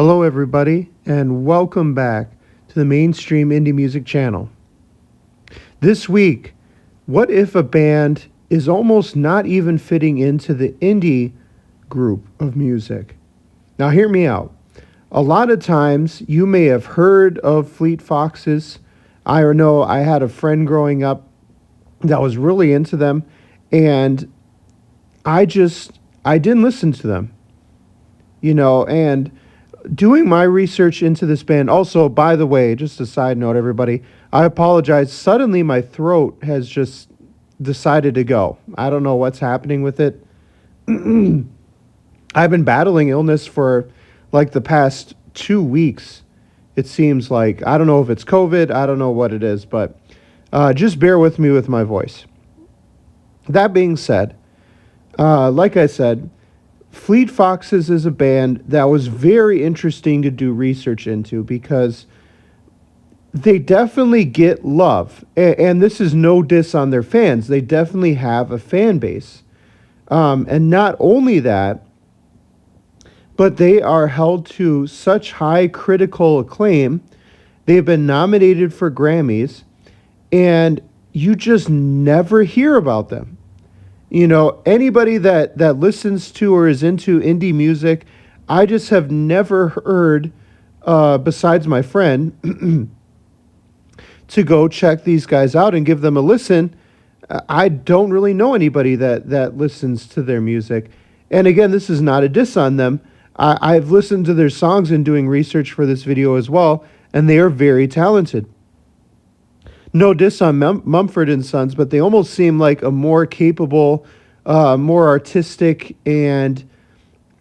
Hello, everybody, and welcome back to the Mainstream Indie Music channel. This week, what if a band is almost not even fitting into the indie group of music? Now, hear me out. A lot of times, you may have heard of Fleet Foxes. I know I had a friend growing up that was really into them, and I didn't listen to them, and doing my research into this band. Also, by the way, just a side note, everybody, I apologize. Suddenly, my throat has just decided to go. I don't know what's happening with it. I've been battling illness for like the past 2 weeks. It seems like, I don't know if it's COVID. I don't know what it is, but just bear with me with my voice. That being said, like I said, Fleet Foxes is a band that was very interesting to do research into because they definitely get love. And this is no diss on their fans. They definitely have a fan base. And not only that, but they are held to such high critical acclaim. They've been nominated for Grammys, and you just never hear about them. Anybody that listens to or is into indie music, I just have never heard, besides my friend, to go check these guys out and give them a listen. I don't really know anybody that listens to their music. And again, this is not a diss on them. I've listened to their songs in doing research for this video as well, and they are very talented. No diss on Mumford & Sons, but they almost seem like a more capable, more artistic, and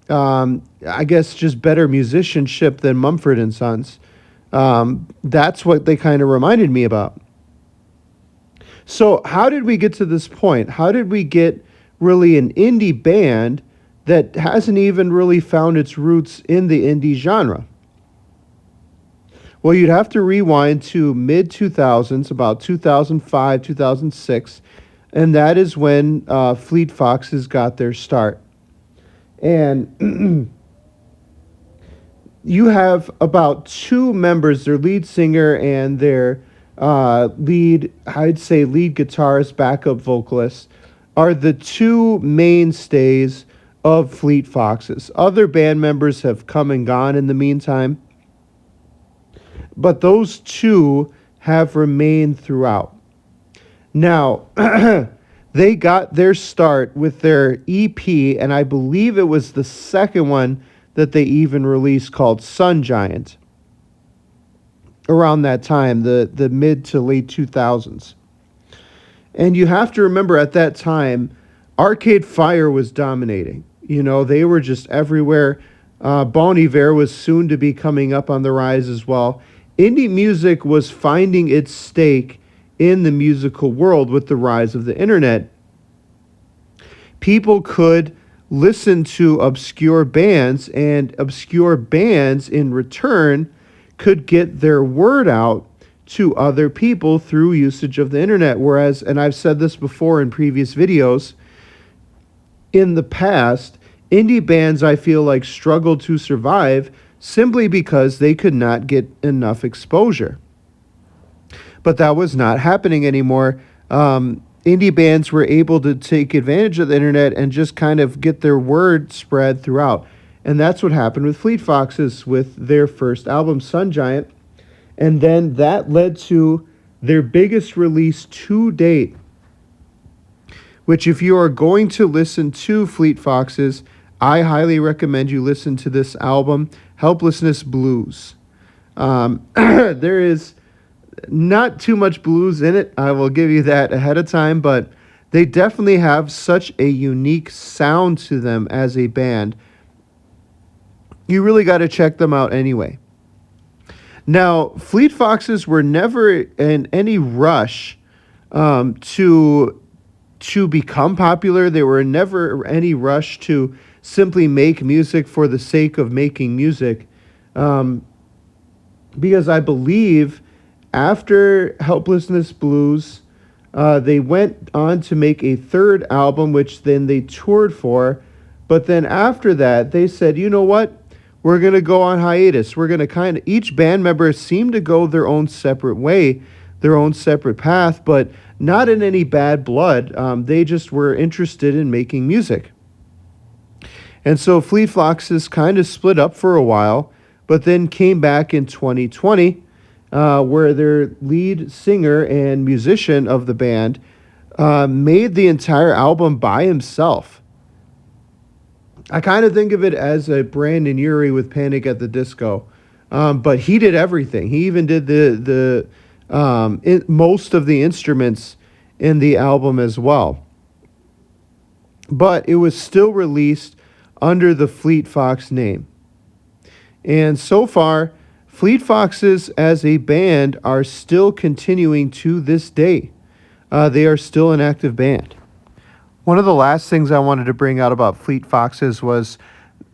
I guess just better musicianship than Mumford & Sons. That's what they kind of reminded me about. So how did we get to this point? How did we get really an indie band that hasn't even really found its roots in the indie genre? Well, you'd have to rewind to mid-2000s, about 2005, 2006, and that is when Fleet Foxes got their start. And you have about two members, their lead singer and their lead guitarist, backup vocalist, are the two mainstays of Fleet Foxes. Other band members have come and gone in the meantime, but those two have remained throughout. Now, they got their start with their EP, and I believe it was the second one that they even released, called Sun Giant, around that time, the mid to late 2000s. And you have to remember, at that time, Arcade Fire was dominating. They were just everywhere. Bon Iver was soon to be coming up on the rise as well. Indie music was finding its stake in the musical world with the rise of the internet. People could listen to obscure bands, and obscure bands in return could get their word out to other people through usage of the internet. Whereas, and I've said this before in previous videos, in the past, indie bands, I feel like, struggled to survive simply because they could not get enough exposure. But that was not happening anymore. Indie bands were able to take advantage of the internet and just kind of get their word spread throughout. And that's what happened with Fleet Foxes with their first album, Sun Giant. And then that led to their biggest release to date, which, if you are going to listen to Fleet Foxes, I highly recommend you listen to this album, Helplessness Blues. There is not too much blues in it, I will give you that ahead of time, but they definitely have such a unique sound to them as a band. You really got to check them out anyway. Now, Fleet Foxes were never in any rush to become popular. They were never any rush to simply make music for the sake of making music, because I believe after Helplessness Blues, they went on to make a third album, which then they toured for. But then after that, they said, you know what? We're going to go on hiatus. We're going to each band member seemed to go their own separate way, their own separate path, but not in any bad blood. They just were interested in making music. And so Fleet Foxes kind of split up for a while, but then came back in 2020, where their lead singer and musician of the band made the entire album by himself. I kind of think of it as a Brandon Urie with Panic at the Disco, but he did everything. He even did most of the instruments in the album as well. But it was still released under the Fleet Fox name. And so far, Fleet Foxes as a band are still continuing to this day. They are still an active band. One of the last things I wanted to bring out about Fleet Foxes was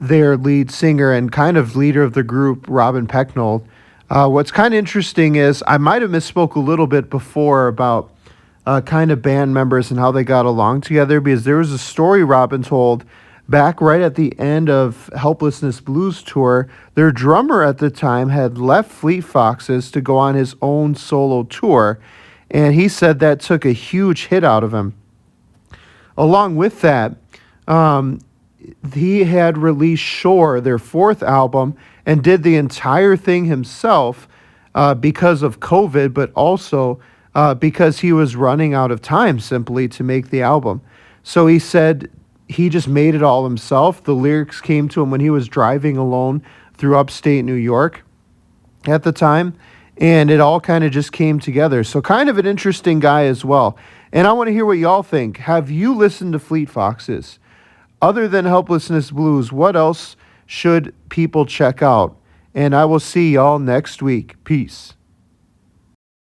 their lead singer and kind of leader of the group, Robin Pecknold. What's kind of interesting is I might have misspoke a little bit before about kind of band members and how they got along together, because there was a story Robin told back right at the end of Helplessness Blues tour. Their drummer at the time had left Fleet Foxes to go on his own solo tour, and he said that took a huge hit out of him. Along with that, he had released Shore, their fourth album, and did the entire thing himself because of COVID, but also because he was running out of time simply to make the album. So he said he just made it all himself. The lyrics came to him when he was driving alone through upstate New York at the time, and it all kind of just came together. So kind of an interesting guy as well. And I want to hear what y'all think. Have you listened to Fleet Foxes? Other than Helplessness Blues, what else should people check out? And I will see y'all next week. Peace.